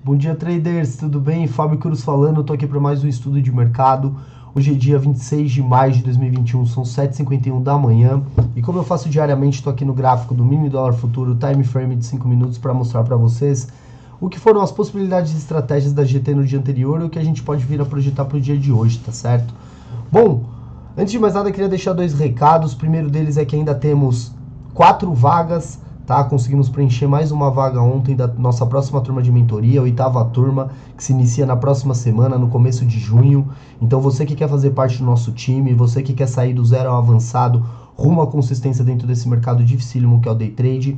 Bom dia, traders, tudo bem? Fábio Cruz falando, estou aqui para mais um estudo de mercado. Hoje é dia 26 de maio de 2021, são 7h51 da manhã. E como eu faço diariamente, estou aqui no gráfico do mini dólar futuro, time frame de 5 minutos, para mostrar para vocês o que foram as possibilidades e estratégias da GT no dia anterior e o que a gente pode vir a projetar para o dia de hoje, tá certo? Bom, antes de mais nada, eu queria deixar dois recados. O primeiro deles é que ainda temos 4 vagas, tá? Conseguimos preencher mais uma vaga ontem da nossa próxima turma de mentoria, a 8ª turma, que se inicia na próxima semana, no começo de junho. Então você que quer fazer parte do nosso time, você que quer sair do zero ao avançado, rumo à consistência dentro desse mercado dificílimo que é o Day Trade,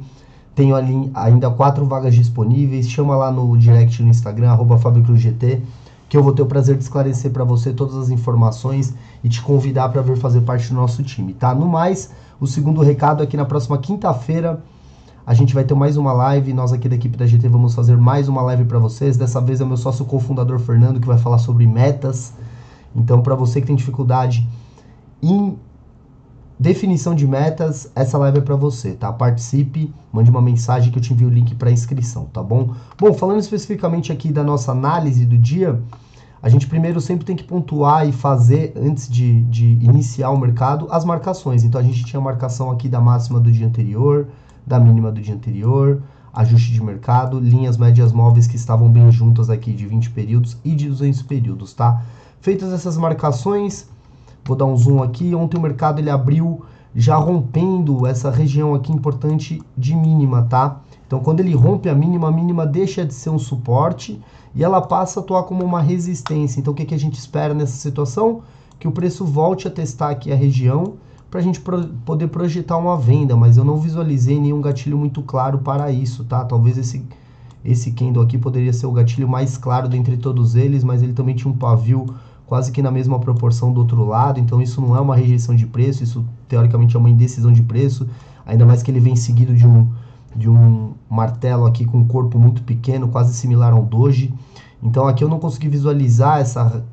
tenho ali ainda 4 vagas disponíveis. Chama lá no direct no Instagram, @FabioCruzGT, que eu vou ter o prazer de esclarecer para você todas as informações e te convidar para vir fazer parte do nosso time, tá? No mais, o segundo recado é que na próxima quinta-feira a gente vai ter mais uma live. Nós aqui da equipe da GT vamos fazer mais uma live para vocês. Dessa vez é o meu sócio cofundador Fernando que vai falar sobre metas. Então, para você que tem dificuldade em definição de metas, essa live é para você, tá? Participe, mande uma mensagem que eu te envio o link para inscrição, tá bom? Bom, falando especificamente aqui da nossa análise do dia, a gente primeiro sempre tem que pontuar e fazer, antes de iniciar o mercado, as marcações. Então, a gente tinha a marcação aqui da máxima do dia anterior, da mínima do dia anterior, ajuste de mercado, linhas médias móveis que estavam bem juntas aqui de 20 períodos e de 200 períodos, tá? Feitas essas marcações, vou dar um zoom aqui. Ontem o mercado ele abriu já rompendo essa região aqui importante de mínima, tá? Então quando ele rompe a mínima deixa de ser um suporte e ela passa a atuar como uma resistência. Então o que que a gente espera nessa situação? Que o preço volte a testar aqui a região para a gente poder projetar uma venda, mas eu não visualizei nenhum gatilho muito claro para isso, tá? Talvez esse candle aqui poderia ser o gatilho mais claro dentre todos eles, mas ele também tinha um pavio quase que na mesma proporção do outro lado, então isso não é uma rejeição de preço, isso teoricamente é uma indecisão de preço, ainda mais que ele vem seguido de um martelo aqui com um corpo muito pequeno, quase similar ao doji. Então aqui eu não consegui visualizar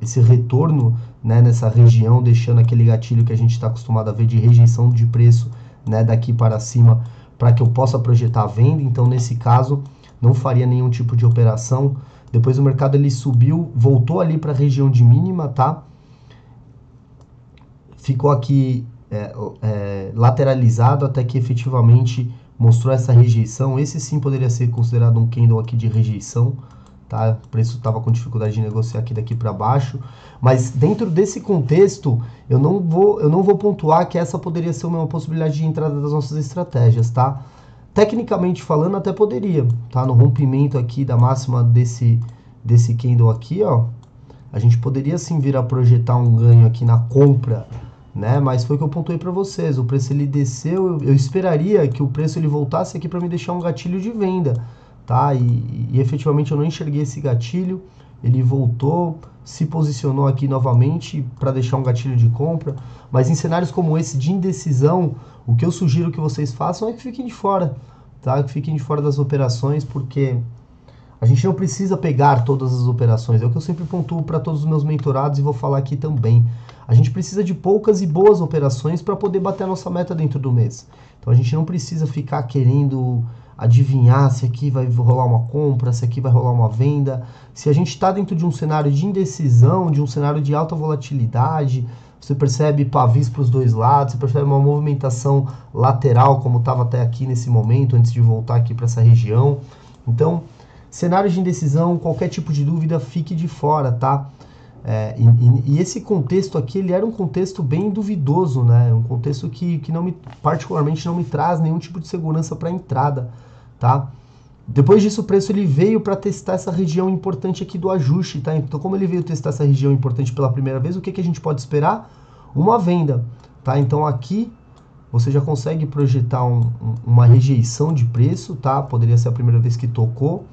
esse retorno, né, nessa região, deixando aquele gatilho que a gente está acostumado a ver de rejeição de preço, né, daqui para cima, para que eu possa projetar a venda. Então nesse caso não faria nenhum tipo de operação. Depois o mercado ele subiu, voltou ali para a região de mínima, tá? Ficou aqui lateralizado até que efetivamente mostrou essa rejeição. Esse sim poderia ser considerado um candle aqui de rejeição, tá? O preço estava com dificuldade de negociar aqui daqui para baixo, mas dentro desse contexto eu não vou pontuar que essa poderia ser uma possibilidade de entrada das nossas estratégias, tá? Tecnicamente falando até poderia, tá? No rompimento aqui da máxima desse candle aqui, ó, a gente poderia sim vir a projetar um ganho aqui na compra, né? Mas foi o que eu pontuei para vocês, o preço ele desceu, eu esperaria que o preço ele voltasse aqui para me deixar um gatilho de venda, tá? E efetivamente eu não enxerguei esse gatilho, ele voltou, se posicionou aqui novamente para deixar um gatilho de compra, mas em cenários como esse de indecisão, o que eu sugiro que vocês façam é que fiquem de fora, tá? Que fiquem de fora das operações, porque a gente não precisa pegar todas as operações, é o que eu sempre pontuo para todos os meus mentorados e vou falar aqui também. A gente precisa de poucas e boas operações para poder bater a nossa meta dentro do mês. Então a gente não precisa ficar querendo adivinhar se aqui vai rolar uma compra, se aqui vai rolar uma venda. Se a gente está dentro de um cenário de indecisão, de um cenário de alta volatilidade, você percebe pavis para os dois lados, você percebe uma movimentação lateral, como estava até aqui nesse momento, antes de voltar aqui para essa região. Então, cenário de indecisão, qualquer tipo de dúvida, fique de fora, tá? E esse contexto aqui, ele era um contexto bem duvidoso, né? Um contexto que particularmente não me traz nenhum tipo de segurança para a entrada, tá? Depois disso, o preço ele veio para testar essa região importante aqui do ajuste, tá? Então, como ele veio testar essa região importante pela primeira vez, o que a gente pode esperar? Uma venda, tá? Então, aqui você já consegue projetar uma rejeição de preço, tá? Poderia ser a primeira vez que tocou.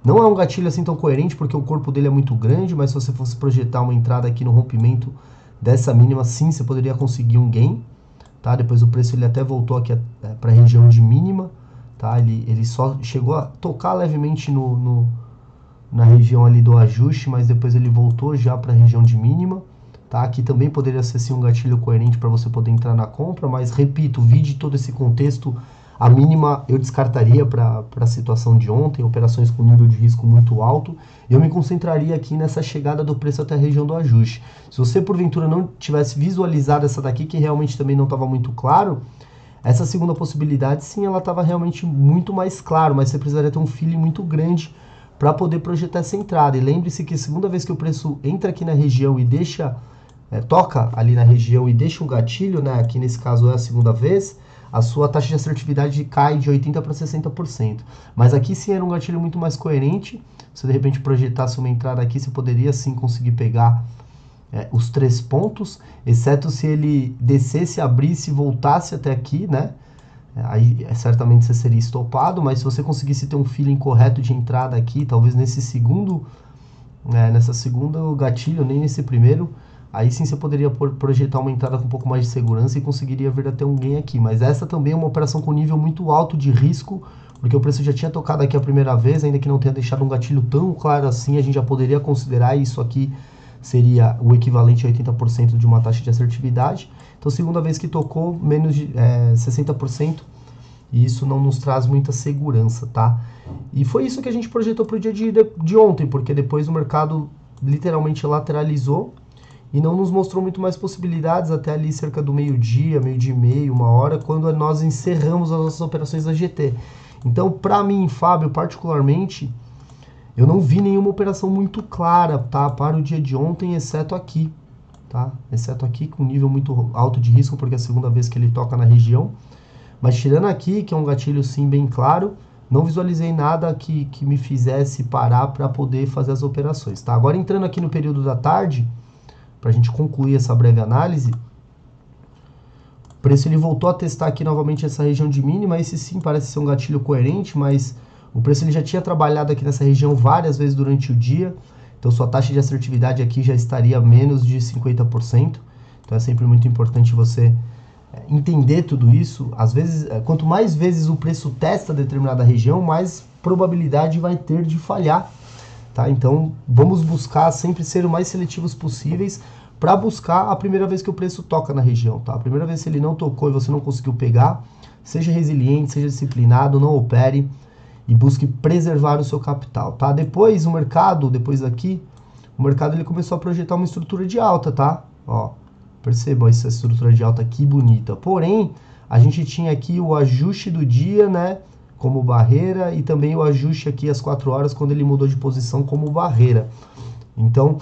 Não é um gatilho assim tão coerente, porque o corpo dele é muito grande, mas se você fosse projetar uma entrada aqui no rompimento dessa mínima, sim, você poderia conseguir um gain, tá? Depois o preço ele até voltou aqui para a região de mínima, tá? Ele só chegou a tocar levemente na região ali do ajuste, mas depois ele voltou já para a região de mínima, tá? Aqui também poderia ser sim um gatilho coerente para você poder entrar na compra, mas repito, vide todo esse contexto A mínima eu descartaria para a situação de ontem, operações com nível de risco muito alto. Eu me concentraria aqui nessa chegada do preço até a região do ajuste. Se você porventura não tivesse visualizado essa daqui, que realmente também não estava muito claro, essa segunda possibilidade sim, ela estava realmente muito mais claro, mas você precisaria ter um feeling muito grande para poder projetar essa entrada. E lembre-se que a segunda vez que o preço entra aqui na região e deixa, toca ali na região e deixa um gatilho, né, aqui nesse caso é a segunda vez, a sua taxa de assertividade cai de 80% para 60%. Mas aqui sim era um gatilho muito mais coerente. Se de repente projetasse uma entrada aqui, você poderia sim conseguir pegar os 3 pontos, exceto se ele descesse, abrisse e voltasse até aqui, né? Aí certamente você seria estopado, mas se você conseguisse ter um feeling correto de entrada aqui, talvez nesse segundo, nessa segunda gatilho, nem nesse primeiro, aí sim você poderia projetar uma entrada com um pouco mais de segurança e conseguiria vir até um gain aqui. Mas essa também é uma operação com nível muito alto de risco, porque o preço já tinha tocado aqui a primeira vez, ainda que não tenha deixado um gatilho tão claro assim, a gente já poderia considerar isso aqui seria o equivalente a 80% de uma taxa de assertividade. Então, segunda vez que tocou, menos de 60%, e isso não nos traz muita segurança, tá? E foi isso que a gente projetou para o dia de ontem, porque depois o mercado literalmente lateralizou e não nos mostrou muito mais possibilidades até ali cerca do meio-dia e meio, 1 hora, quando nós encerramos as nossas operações da GT. Então, para mim, Fábio, particularmente, eu não vi nenhuma operação muito clara, tá? Para o dia de ontem, exceto aqui, tá? Exceto aqui, com nível muito alto de risco, porque é a segunda vez que ele toca na região. Mas tirando aqui, que é um gatilho sim bem claro, não visualizei nada que me fizesse parar para poder fazer as operações, tá? Agora entrando aqui no período da tarde, para a gente concluir essa breve análise, o preço ele voltou a testar aqui novamente essa região de mínima. Esse sim parece ser um gatilho coerente, mas o preço ele já tinha trabalhado aqui nessa região várias vezes durante o dia, então sua taxa de assertividade aqui já estaria menos de 50%. Então é sempre muito importante você entender tudo isso. Às vezes, quanto mais vezes o preço testa determinada região, mais probabilidade vai ter de falhar, tá? Então vamos buscar sempre ser o mais seletivos possíveis para buscar a primeira vez que o preço toca na região, tá? A primeira vez que ele não tocou e você não conseguiu pegar, seja resiliente, seja disciplinado, não opere e busque preservar o seu capital, tá? Depois o mercado, depois daqui, o mercado ele começou a projetar uma estrutura de alta, tá? Ó, percebam essa estrutura de alta aqui bonita. Porém, a gente tinha aqui o ajuste do dia, né, como barreira, e também o ajuste aqui às 4 horas quando ele mudou de posição como barreira. Então,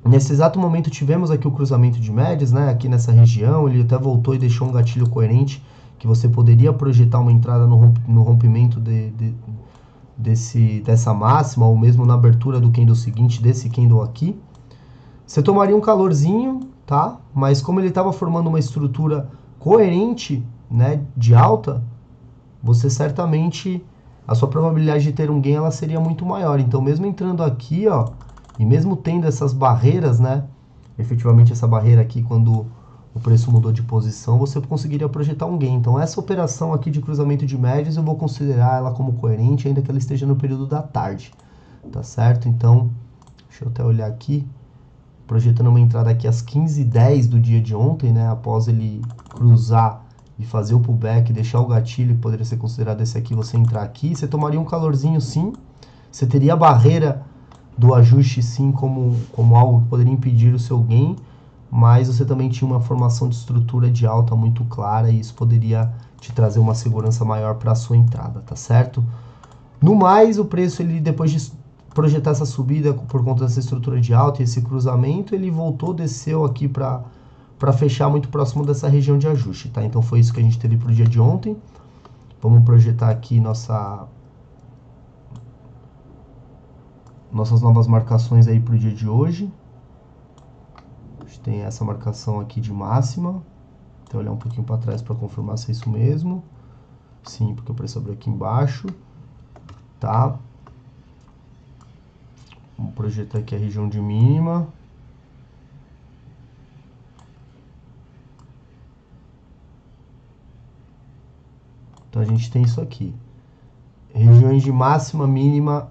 nesse exato momento tivemos aqui o cruzamento de médias, né, aqui nessa região, ele até voltou e deixou um gatilho coerente que você poderia projetar uma entrada no rompimento dessa máxima, ou mesmo na abertura do candle seguinte, desse candle aqui. Você tomaria um calorzinho, tá? Mas como ele estava formando uma estrutura coerente, né, de alta, você certamente, a sua probabilidade de ter um gain, ela seria muito maior. Então, mesmo entrando aqui, ó, e mesmo tendo essas barreiras, né, efetivamente essa barreira aqui, quando o preço mudou de posição, você conseguiria projetar um gain. Então, essa operação aqui de cruzamento de médias, eu vou considerar ela como coerente, ainda que ela esteja no período da tarde, tá certo? Então, deixa eu até olhar aqui, projetando uma entrada aqui às 15h10 do dia de ontem, né, após ele cruzar e fazer o pullback, deixar o gatilho, que poderia ser considerado esse aqui, você entrar aqui, você tomaria um calorzinho sim, você teria a barreira do ajuste sim como algo que poderia impedir o seu gain, mas você também tinha uma formação de estrutura de alta muito clara e isso poderia te trazer uma segurança maior para a sua entrada, tá certo? No mais, o preço, ele depois de projetar essa subida por conta dessa estrutura de alta e esse cruzamento, ele voltou, desceu aqui para fechar muito próximo dessa região de ajuste, tá? Então foi isso que a gente teve para o dia de ontem. Vamos projetar aqui nossas novas marcações aí para o dia de hoje. A gente tem essa marcação aqui de máxima. Vou olhar um pouquinho para trás para confirmar se é isso mesmo. Sim, porque o preço abriu aqui embaixo, tá? Vamos projetar aqui a região de mínima. Então a gente tem isso aqui. Regiões de máxima, mínima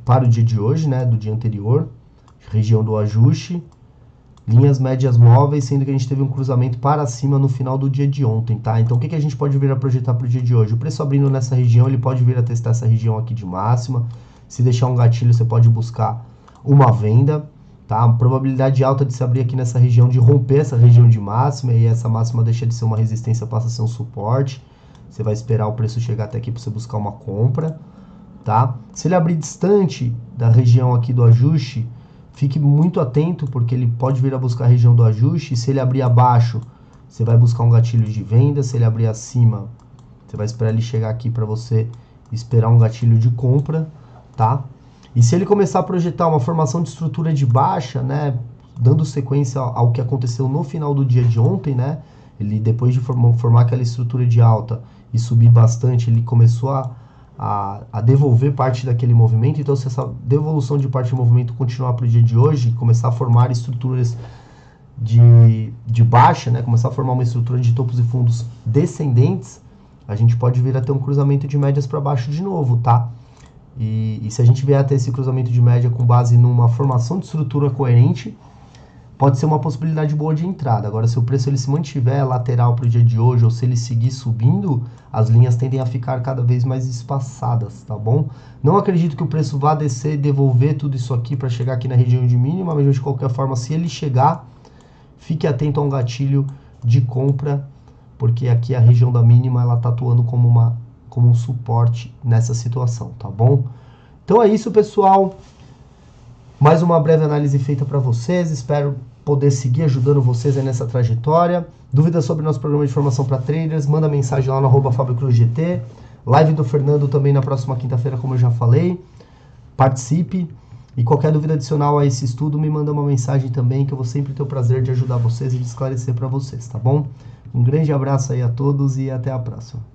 para o dia de hoje, né? Do dia anterior. Região do ajuste. linhas médias móveis, sendo que a gente teve um cruzamento para cima no final do dia de ontem, tá? Então o que a gente pode vir a projetar para o dia de hoje? O preço abrindo nessa região, ele pode vir a testar essa região aqui de máxima. Se deixar um gatilho, você pode buscar uma venda, tá? A probabilidade alta de se abrir aqui nessa região, de romper essa região de máxima, e essa máxima deixa de ser uma resistência, passa a ser um suporte. Você vai esperar o preço chegar até aqui para você buscar uma compra, tá? Se ele abrir distante da região aqui do ajuste, fique muito atento, porque ele pode vir a buscar a região do ajuste. Se ele abrir abaixo, você vai buscar um gatilho de venda. Se ele abrir acima, você vai esperar ele chegar aqui para você esperar um gatilho de compra, tá? E se ele começar a projetar uma formação de estrutura de baixa, né, dando sequência ao que aconteceu no final do dia de ontem, né, ele depois de formar aquela estrutura de alta e subir bastante, ele começou a devolver parte daquele movimento. Então, se essa devolução de parte do movimento continuar para o dia de hoje, começar a formar estruturas de baixa, né, começar a formar uma estrutura de topos e fundos descendentes, a gente pode vir a ter um cruzamento de médias para baixo de novo, tá? E se a gente vier a ter esse cruzamento de média com base numa formação de estrutura coerente, pode ser uma possibilidade boa de entrada. Agora, se o preço ele se mantiver lateral para o dia de hoje, ou se ele seguir subindo, as linhas tendem a ficar cada vez mais espaçadas, tá bom? Não acredito que o preço vá descer e devolver tudo isso aqui para chegar aqui na região de mínima, mas de qualquer forma, se ele chegar, fique atento a um gatilho de compra, porque aqui a região da mínima ela está atuando como um suporte nessa situação, tá bom? Então é isso, pessoal. Mais uma breve análise feita para vocês. Espero poder seguir ajudando vocês aí nessa trajetória. Dúvidas sobre nosso programa de formação para traders, manda mensagem lá no @FabioCruzGT. Live do Fernando também na próxima quinta-feira, como eu já falei. Participe. E qualquer dúvida adicional a esse estudo, me manda uma mensagem também, que eu vou sempre ter o prazer de ajudar vocês e de esclarecer para vocês, tá bom? Um grande abraço aí a todos e até a próxima.